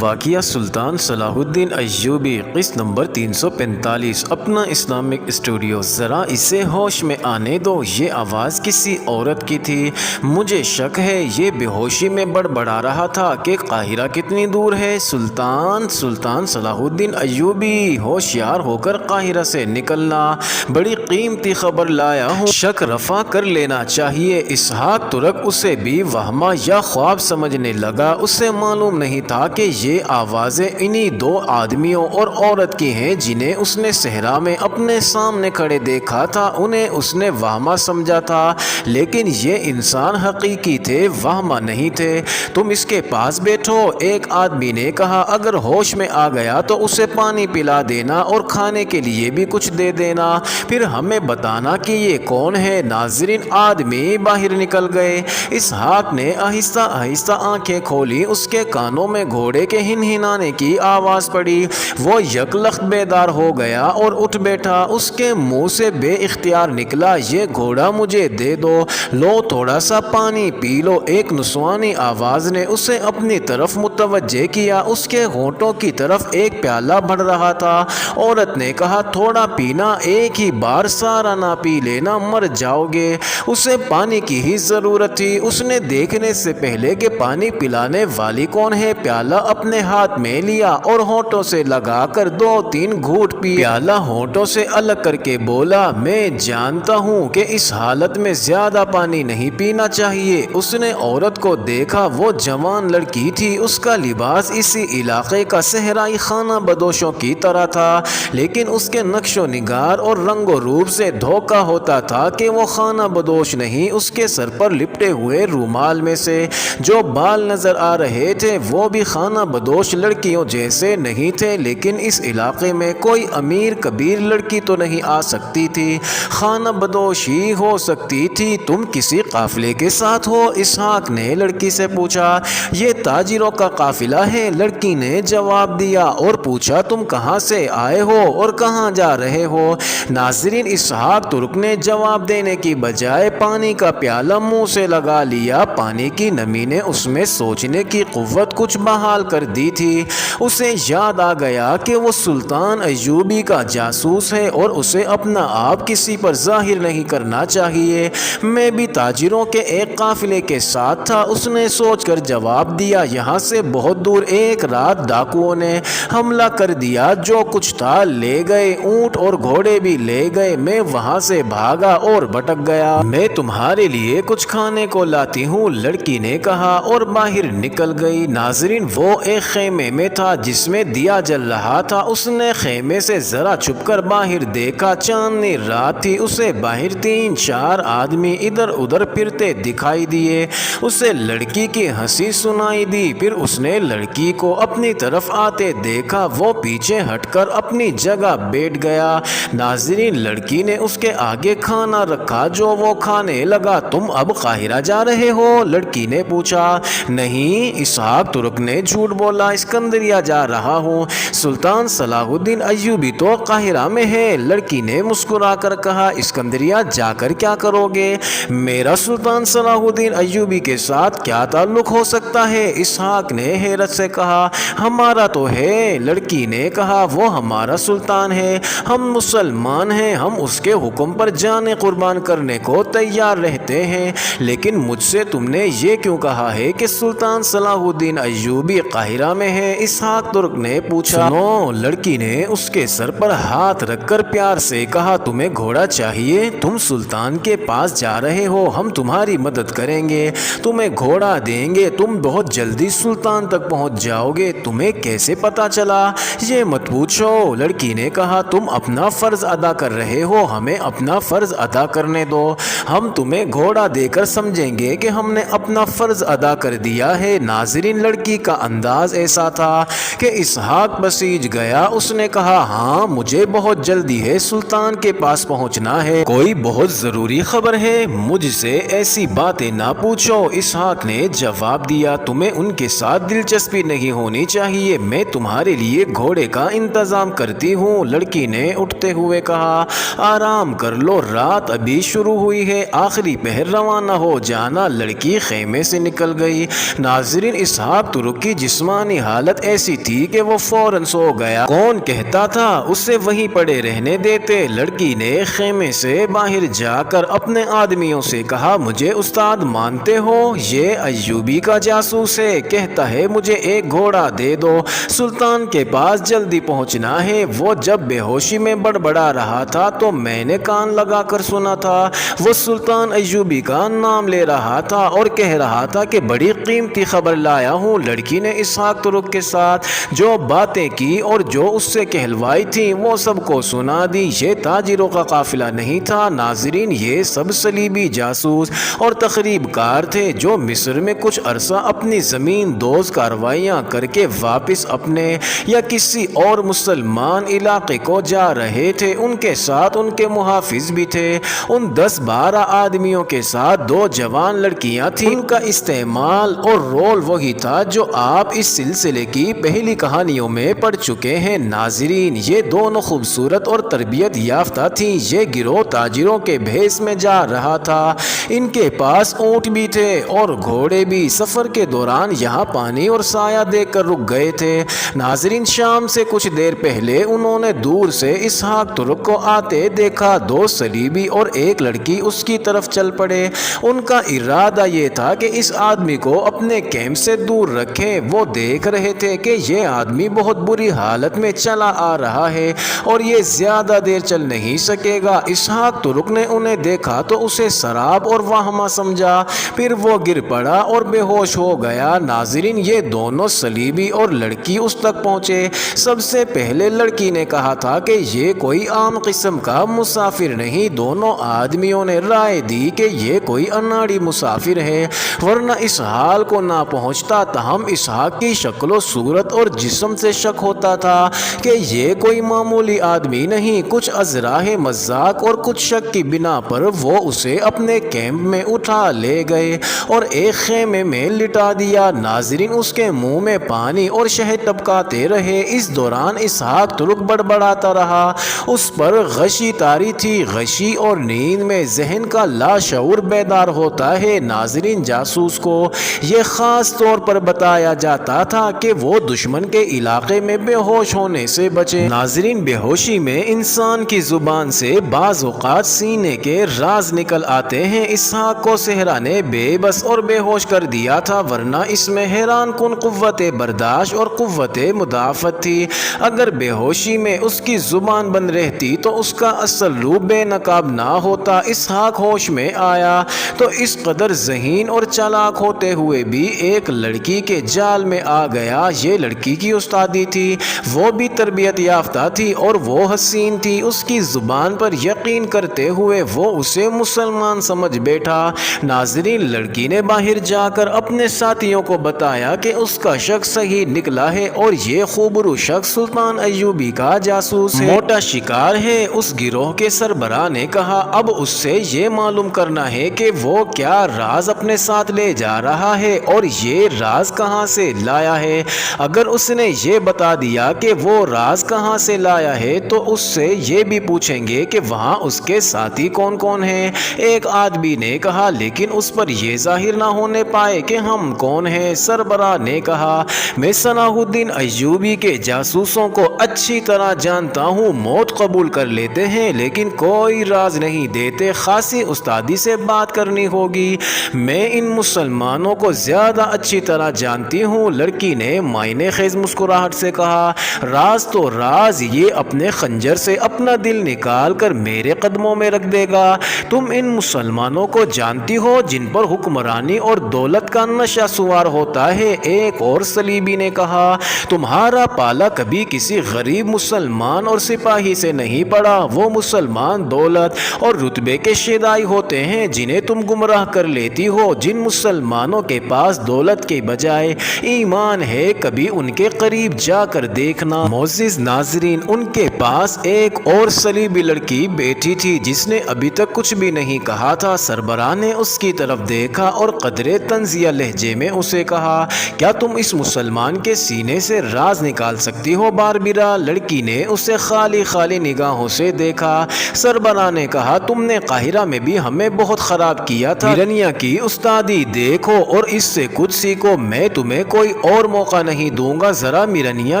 واقعہ سلطان صلاح الدین ایوبی، قسط نمبر 345۔ اپنا اسلامک اسٹوڈیو۔ ذرا اسے ہوش میں آنے دو، یہ آواز کسی عورت کی تھی۔ مجھے شک ہے یہ بے ہوشی میں بڑبڑا رہا تھا کہ قاہرہ کتنی دور ہے۔ سلطان صلاح الدین ایوبی، ہوشیار ہو کر قاہرہ سے نکلنا، بڑی قیمتی خبر لایا ہوں، شک رفع کر لینا چاہیے۔ اسحاق ترک اسے بھی وہمہ یا خواب سمجھنے لگا۔ اسے معلوم نہیں تھا کہ یہ آوازیں انہی دو آدمیوں اور عورت کی ہیں جنہیں اس نے صحرا میں اپنے سامنے کھڑے دیکھا تھا۔ انہیں اس نے وہمہ سمجھا تھا، لیکن یہ انسان حقیقی تھے، وہمہ نہیں تھے۔ تم اس کے پاس بیٹھو، ایک آدمی نے کہا۔ اگر ہوش میں آ گیا تو اسے پانی پلا دینا اور کھانے کے لیے بھی کچھ دے دینا، پھر ہمیں بتانا کہ یہ کون ہے۔ ناظرین، آدمی باہر نکل گئے۔ اسحاق نے آہستہ آہستہ آنکھیں کھولی۔ اس کے کانوں میں گھوڑے کے ہنہنانے کی آواز پڑی۔ وہ یک لخت بیدار ہو گیا اور اٹھ بیٹھا۔ اس کے منہ سے بے اختیار نکلا، یہ گھوڑا مجھے دے دو، لو تھوڑا سا پانی پی لو۔ ایک نسوانی آواز نے اسے اپنی طرف متوجہ کیا۔ اس کے ہونٹوں کی طرف ایک پیالہ بڑھ رہا تھا۔ عورت نے کہا، تھوڑا پینا، ایک ہی بار سارا نہ پی لینا، مر جاؤ گے۔ اسے پانی کی ہی ضرورت تھی۔ اس نے دیکھنے سے پہلے کہ پانی پلانے والی کون ہے، پیالہ اپنے ہاتھ میں لیا اور ہونٹوں سے لگا کر 2-3 گھونٹ پیا۔ پیالہ ہونٹوں سے الگ کر کے بولا، میں جانتا ہوں کہ اس حالت میں زیادہ پانی نہیں پینا چاہیے۔ اس نے عورت کو دیکھا، وہ جوان لڑکی تھی۔ اس کا لباس اسی علاقے کا صحرائی خانہ بدوشوں کی طرح تھا، لیکن اس کے نقش و نگار اور رنگ و روپ سے دھوکہ ہوتا تھا کہ وہ خانہ بدوش نہیں۔ اس کے سر پر لپٹے ہوئے رومال میں سے جو بال نظر آ رہے تھے وہ بھی خانہ بدوش لڑکیوں جیسے نہیں تھے، لیکن اس علاقے میں کوئی امیر کبیر لڑکی تو نہیں آ سکتی تھی، خانہ بدوش ہی ہو سکتی تھی۔ تم کسی قافلے کے ساتھ ہو؟ اسحاق نے لڑکی سے پوچھا۔ یہ تاجروں کا قافلہ ہے، لڑکی نے جواب دیا، اور پوچھا، تم کہاں سے آئے ہو اور کہاں جا رہے ہو؟ ناظرین، اسحاق ترک نے جواب دینے کی بجائے پانی کا پیالہ منہ سے لگا لیا۔ پانی کی نمی نے اس میں سوچنے کی قوت کچھ بحال کر دی تھی۔ اسے یاد آ گیا کہ وہ سلطان ایوبی کا جاسوس ہے اور اسے اپنا آپ کسی پر ظاہر نہیں کرنا چاہیے۔ میں بھی تاجروں کے ایک قافلے کے ساتھ تھا، اس نے سوچ کر جواب دیا۔ یہاں سے بہت دور ایک رات ڈاکوؤں نے حملہ کر دیا، جو کچھ تھا لے گئے، اونٹ اور گھوڑے بھی لے گئے۔ میں وہاں سے بھاگا اور بھٹک گیا۔ میں تمہارے لیے کچھ کھانے کو لاتی ہوں، لڑکی نے کہا اور باہر نکل گئی۔ ناظرین، وہ ایک خیمے میں تھا جس میں دیا جل رہا تھا۔ اس نے خیمے سے ذرا چھپ کر باہر دیکھا، چاندنی رات تھی۔ اسے باہر 3-4 آدمی ادھر ادھر پھرتے دکھائی دیے۔ اسے لڑکی کی ہنسی سنائی دی، پھر اس نے لڑکی کو اپنی طرف آتے دیکھا۔ وہ پیچھے ہٹ کر اپنی جگہ بیٹھ گیا۔ ناظرین، لڑکی نے اس کے آگے کھانا رکھا جو وہ کھانے لگا۔ تم اب قاہرہ جا رہے ہو؟ لڑکی نے پوچھا۔ نہیں، اسحاق ترک نے جھوٹ بولا، اسکندریہ جا رہا ہوں۔ سلطان صلاح الدین ایوبی تو قاہرہ میں ہے، لڑکی نے مسکرا کر کہا۔ اسکندریہ جا کر کیا کرو گے؟ میرا سلطان صلاح الدین ایوبی کے ساتھ کیا تعلق ہو سکتا ہے؟ اسحاق نے حیرت سے کہا۔ ہمارا تو ہے، لڑکی نے کہا، وہ ہمارا سلطان ہے، ہم مسلمان ہیں، ہم اس کے حکم پر جانیں قربان کرنے کو تیار رہتے ہیں، لیکن مجھ سے تم نے یہ کیوں کہا ہے کہ سلطان صلاح الدین ایوبی قاہرہ میں ہے؟ اسحاق ترک نے پوچھا۔ سنو، لڑکی نے اس کے سر پر ہاتھ رکھ کر پیار سے کہا، تمہیں گھوڑا چاہیے؟ تم سلطان کے پاس جا رہے ہو، ہم تمہاری مدد کریں گے، تمہیں گھوڑا دیں گے، تم بہت جلدی سلطان تک پہنچ جاؤ گے۔ تمہیں کیسے پتا چلا؟ یہ مت پوچھو، لڑکی نے کہا، تم اپنا فرض ادا کر رہے ہو، ہمیں اپنا فرض ادا کرنے دو، ہم تمہیں گھوڑا دے کر سمجھیں گے کہ ہم نے اپنا فرض ادا کر دیا ہے۔ ناظرین، لڑکی کا انداز ایسا تھا کہ اسحاق بسیج گیا۔ اس نے کہا، ہاں، مجھے بہت جلدی ہے، سلطان کے پاس پہنچنا ہے۔ کوئی بہت ضروری خبر ہے؟ مجھ سے ایسی باتیں نہ پوچھو۔ اسحاق نے جواب دیا، تمہیں ان کے ساتھ دلچسپی نہیں ہونی چاہیے، میں تمہارے لیے گھوڑے کا انتظام کرتی ہوں۔ لڑکی نے اٹھتے ہوئے کہا، آرام کر لو، رات ابھی شروع ہوئی ہے، آخری پہر روانہ ہو جانا۔ لڑکی خیمے سے نکل گئی۔ ناظرین، اسحاق ترک کی جسمانی حالت ایسی تھی کہ وہ فوراً سو گیا۔ کون کہتا تھا اسے وہیں پڑے رہنے دیتے؟ لڑکی نے خیمے سے باہر جا کر اپنے آدمیوں سے کہا، مجھے استاد مانتے ہو؟ یہ ایوبی کا جاسوس ہے، کہتا ہے مجھے ایک گھوڑا دے دو، سلطان کے پاس جلدی پہنچنا ہے۔ وہ جب بے ہوشی میں بڑبڑا رہا تھا تو میں نے کان لگا کر سنا تھا، وہ سلطان ایوبی کا نام لے رہا تھا اور کہہ رہا تھا کہ بڑی قیمتی خبر لایا ہوں۔ لڑکی نے اسحاق ترک کے ساتھ جو باتیں کی اور جو اس سے کہلوائی تھی وہ سب کو سنا دی۔ یہ تاجروں کا قافلہ نہیں تھا ناظرین، یہ سب صلیبی جاسوس اور تخریب کار تھے جو مصر میں کچھ عرصہ اپنی زمین دوز کارروائیاں کر کے واپس اپنے یا کسی اور مسلمان علاقے کو جا رہے تھے۔ ان کے ساتھ ان کے محافظ بھی تھے۔ ان 10-12 آدمیوں کے ساتھ 2 جوان لڑکیاں تھیں۔ ان کا استعمال اور رول وہی تھا جو آپ اس سلسلے کی پہلی کہانیوں میں پڑھ چکے ہیں۔ ناظرین، یہ دونوں خوبصورت اور تربیت یافتہ تھیں۔ یہ گروہ تاجروں کے بھیس میں جا رہا تھا۔ ان کے پاس اونٹ بھی تھے اور گھوڑے بھی۔ سفر کے دوران یہاں پانی اور سایہ دیکھ کر رک گئے تھے۔ ناظرین، شام سے کچھ دیر پہلے انہوں نے دور سے اسحاق ترک کو آتے دیکھا۔ 2 صلیبی اور ایک لڑکی اس کی طرف چل پڑے۔ ان کا ارادہ یہ تھا کہ اس آدمی کو اپنے کیمپ سے دور رکھیں۔ وہ دیکھ رہے تھے کہ یہ آدمی بہت بری حالت میں چلا آ رہا ہے اور یہ زیادہ دیر چل نہیں سکے گا۔ اسحاق ترک نے انہیں دیکھا تو اسے سراب اور وہمہ سمجھا، پھر وہ گر پڑا اور بے ہوش ہو گیا۔ ناظرین، یہ دونوں صلیبی اور لڑکی اس تک پہنچے۔ سب سے پہلے لڑکی نے کہا تھا کہ یہ کوئی عام قسم کا مسافر نہیں۔ دونوں آدمیوں نے رائے دی کہ یہ کوئی اناڑی مسافر ہے، ورنہ اس حال کو نہ پہنچتا۔ تاہم اسحاق کی شکل و صورت اور جسم سے شک ہوتا تھا کہ یہ کوئی معمولی آدمی نہیں۔ کچھ ازراہ مذاق اور کچھ شک کی بنا پر وہ اسے اپنے کیمپ میں اٹھا لے گئے اور ایک خیمے میں لٹا دیا۔ ناظرین، اس کے منہ میں پانی اور شہد ٹپکاتے رہے۔ اس دوران اسحاق ترک بڑبڑاتا رہا۔ اس پر غشی طاری تھی۔ غشی اور نیند میں ذہن کا لاشعور بیدار ہوتا ہے۔ ناظرین، جاسوس کو یہ خاص طور پر بتایا جاتا تھا کہ وہ دشمن کے علاقے میں بے ہوش ہونے سے بچے۔ ناظرین، بے ہوشی میں انسان کی زبان سے بعض اوقات سینے کے راز نکل آتے ہیں۔ اسحاق کو صحرا نے بے بس اور بے ہوش کر دیا تھا، ورنہ اس میں حیران کن قوت برداشت اور قوت مدافعت تھی۔ اگر بے ہوشی میں اس کی زبان بند رہتی تو اس کا اصل روپ بے نقاب نہ ہوتا۔ اسحاق ہوش میں آیا تو اس قدر ذہین اور چالاک ہوتے ہوئے بھی ایک لڑکی کے جال میں آ گیا۔ یہ لڑکی کی استادی تھی، وہ بھی تربیت یافتہ تھی اور وہ حسین تھی۔ اس کی زبان پر یقین کرتے ہوئے وہ اسے مسلمان سمجھ بیٹھا۔ ناظرین، لڑکی نے باہر جا کر اپنے ساتھیوں کو بتایا کہ اس کا شک صحیح نکلا ہے اور یہ خوبرو شخص سلطان ایوبی کا جاسوس ہے، موٹا شکار ہے۔ اس گروہ کے سربراہ نے کہا، اب اس سے یہ معلوم کرنا ہے کہ وہ کیا راز اپنے ساتھ لے جا رہا ہے اور یہ راز کہاں سے لایا ہے۔ اگر اس نے یہ بتا دیا کہ وہ راز کہاں سے لایا ہے تو اس سے یہ بھی پوچھیں گے کہ وہاں اس کے ساتھی کون کون ہیں۔ ایک آدمی نے کہا، لیکن اس پر یہ ظاہر نہ ہونے پائے کہ ہم کون ہیں۔ سربراہ نے کہا، میں صلاح الدین ایوبی کے جاسوسوں کو اچھی طرح جانتا ہوں، موت قبول کر لیتے ہیں لیکن کوئی راز نہیں دیتے۔ خاصی استادی سے بات کرنی ہوگی، میں ان مسلمانوں کو زیادہ اچھی طرح جانتی ہوں۔ لڑکی نے معنی خیز مسکراہٹ سے کہا، راز تو راز، یہ اپنے خنجر سے اپنا دل نکال کر میرے قدموں میں رکھ دے گا۔ تم ان مسلمانوں کو جانتی ہو جن پر حکمرانی اور دولت کا نشہ سوار ہوتا ہے؟ ایک اور صلیبی نے کہا، تمہارا پالا کبھی کسی غریب مسلمان اور سپاہی سے نہیں پڑا۔ وہ مسلمان دولت اور رتبے کے شیدائی ہوتے ہیں جنہیں تم گمراہ کر لیتی ہو۔ جن مسلمانوں کے پاس دولت کے بجائے ایمان ہے، کبھی ان کے قریب جا کر دیکھنا۔ معزز ناظرین، ان کے پاس ایک اور صلیبی لڑکی بیٹھی تھی جس نے ابھی تک کچھ بھی نہیں کہا تھا۔ سربراہ نے اس کی طرف دیکھا اور قدرے طنزیہ لہجے میں اسے کہا، کیا تم اس مسلمان کے سینے سے راز نکال سکتی ہو باربرا؟ لڑکی نے اسے خالی خالی نگاہوں سے دیکھا۔ سربراہ نے کہا، تم نے قاہرہ میں بھی ہمیں بہت خراب کیا تھا، میرنیا کی استادی دیکھو اور اس سے کچھ سیکھو، میں تمہیں کوئی اور موقع نہیں دوں گا، ذرا میرنیا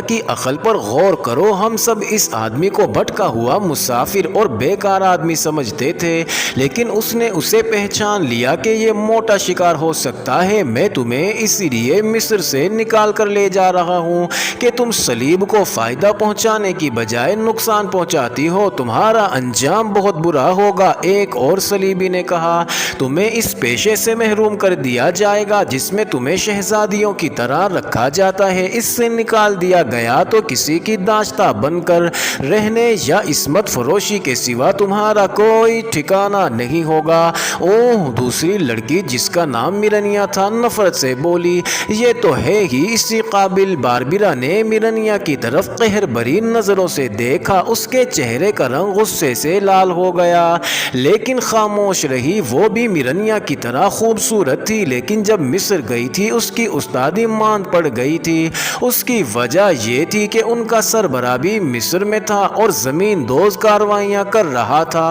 کی عقل پر غور کرو۔ ہم سب اس آدمی کو بھٹکا ہوا مسافر اور بیکار آدمی سمجھتے تھے، لیکن اس نے اسے پہچان لیا کہ یہ موٹا شکار ہو سکتا ہے۔ میں تمہیں اسی لیے مصر سے نکال کر لے جا رہا ہوں کہ تم صلیب کو فائدہ پہنچانے کی بجائے نقصان پہنچاتی ہو، تمہارا انجام بہت برا ہوگا۔ ایک اور صلیبی نے کہا، تمہیں اس پیشے سے محروم کر دیا جائے گا جس میں تمہیں شہزادیوں کی طرح رکھا جاتا ہے، اس سے نکال دیا گیا تو کسی کی داشتہ بن کر رہنے یا عصمت فروشی کے سوا تمہارا کوئی ٹھکانہ نہیں ہوگا۔ اوہ، دوسری لڑکی جس کا نام میرنیا تھا نفرت سے بولی، یہ تو ہے ہی اسی قابل۔ باربرا نے میرنیا کی طرف قہر بری نظروں سے دیکھا، اس کے چہرے کا رنگ غصے سے لال ہو گیا، لیکن خاموش رہی۔ وہ بھی میرنیا کی طرح خوبصورت تھی، لیکن جب مصر گئی تھی اس کی استادی ماند پڑ گئی تھی۔ اس کی وجہ یہ تھی کہ ان کا سربراہ بھی مصر میں تھا اور زمین دوز کارروائیاں کر رہا تھا۔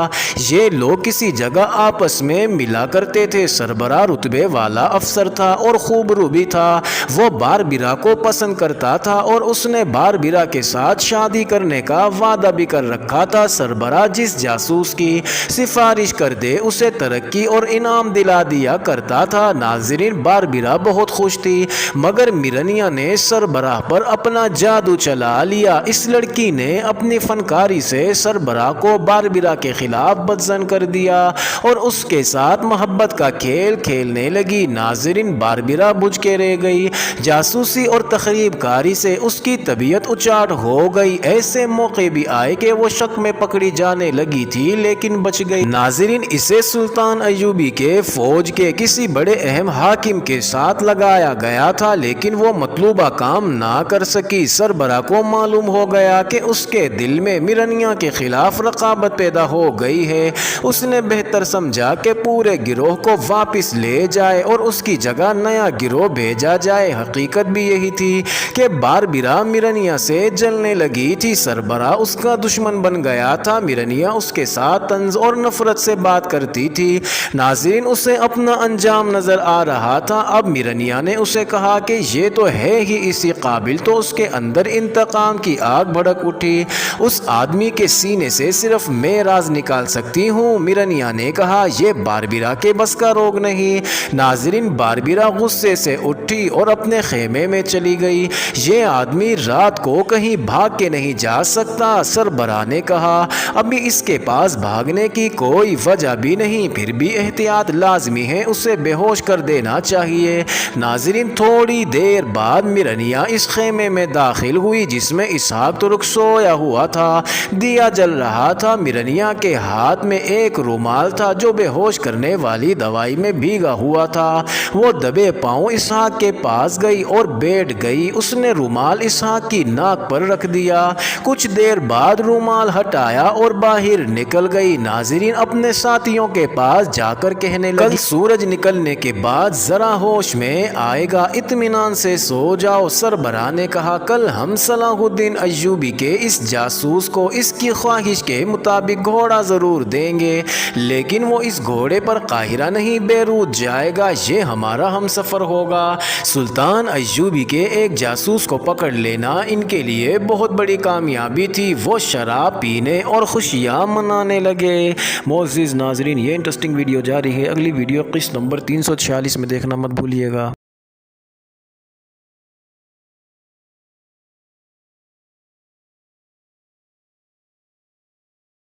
یہ لوگ کسی جگہ آپس میں ملا کرتے تھے۔ سربراہ رتبے والا افسر تھا اور خوبرو بھی تھا، وہ باربرا کو پسند کرتا تھا اور اس نے باربرا کے ساتھ شادی کرنے کا وعدہ بھی کر رکھا تھا۔ سربراہ جس جاسوس کی سفارش کر دے اسے ترقی اور انعام دلا دیا کرتا تھا۔ ناظرین، باربرا بہت خوش تھی، مگر میرنیا نے سربراہ پر اپنا جادو چلا لیا۔ اس لڑکی نے اپنی فنکاری سے سربراہ کو باربرا کے خلاف بدظن کر دیا اور اس کے ساتھ محبت کا کھیل کھیلنے لگی۔ ناظرین، باربرا بجھ کے رہ گئی۔ جاسوسی اور تخریب کاری سے اس کی طبیعت اچاٹ ہو گئی۔ ایسے موقع بھی آئے کہ وہ شک میں پکڑی جانے لگی تھی لیکن بچ گئی۔ ناظرین، اسے سلطان ایوبی کے فوج کے کسی بڑے اہم حاکم کے ساتھ لگایا گیا تھا، لیکن وہ مطلوبہ کام نہ کر سکی۔ سربراہ کو معلوم ہو گیا کہ اس کے دل میں میرنیا کے خلاف رقابت پیدا ہو گئی ہے۔ اس نے بہتر سمجھا کہ پورے گروہ کو واپس لے جائے اور اس کی جگہ نیا گروہ بھیجا جائے۔ حقیقت بھی یہی تھی کہ باربرا میرنیا سے جلنے لگی تھی، سربراہ اس کا دشمن بن گیا تھا، میرنیا اس کے ساتھ طنز اور نفرت سے بات کرتی تھی۔ ناظرین، اسے اپنا انجام نظر آ رہا تھا۔ اب میرنیا نے اسے کہا کہ یہ تو ہے ہی اسی قابل، تو اس کے اندر انتقام کی آگ بھڑک اٹھی۔ اس آدمی کے سینے سے صرف میں راز نکال سکتی ہوں، میرنیا نے کہا، یہ باربرا کے بس کا روگ نہیں۔ ناظرین، باربرا غصے سے اٹھی اور اپنے خیمے میں چلی گئی۔ یہ آدمی رات کو کہیں بھاگ کے نہیں جا سکتا، سربراہ نے کہا، ابھی اس کے پاس بھاگنے کی کوئی وجہ بھی نہیں، پھر بھی احتیاط لازمی ہے، اسے بے ہوش کر دینا چاہیے۔ ناظرین، تھوڑی دیر بعد میرنیا اس خیمے میں داخل ہوئی جس میں اسحاق ترک سویا ہوا تھا، دیا جل رہا تھا۔ میرنیا کے ہاتھ میں ایک رومال تھا جو بے ہوش کرنے والی دوائی میں بھیگا ہوا تھا۔ وہ دبے پاؤں اسحاق کے پاس گئی اور بیٹھ گئی۔ اس نے رومال اسحاق کی ناک پر رکھ دیا، کچھ دیر بعد رومال ہٹایا اور باہر نکل گئی۔ ناظرین، اپنے ساتھیوں کے پاس جا کر کہنے لگی، کل سورج نکلنے کے بعد ذرا ہوش میں آئے گا، اطمینان سے سو جاؤ۔ سربراہ نے کہا، کل ہم صلاح الدین ایوبی کے اس جاسوس کو اس کی خواہش کے مطابق گھوڑا ضرور دیں گے، لیکن وہ اس گھوڑے پر قاہرہ نہیں بیروت جائے گا، یہ ہمارا ہم سفر ہوگا۔ سلطان ایوبی کے ایک جاسوس کو پکڑ لینا ان کے لیے بہت بڑی کامیابی تھی۔ وہ شراب پینے اور خوشیاں منانے لگے۔ معزز ناظرین، یہ انٹرسٹنگ ویڈیو جاری ہے، اگلی ویڈیو قسط نمبر 346 میں دیکھنا مت بھولیے گا۔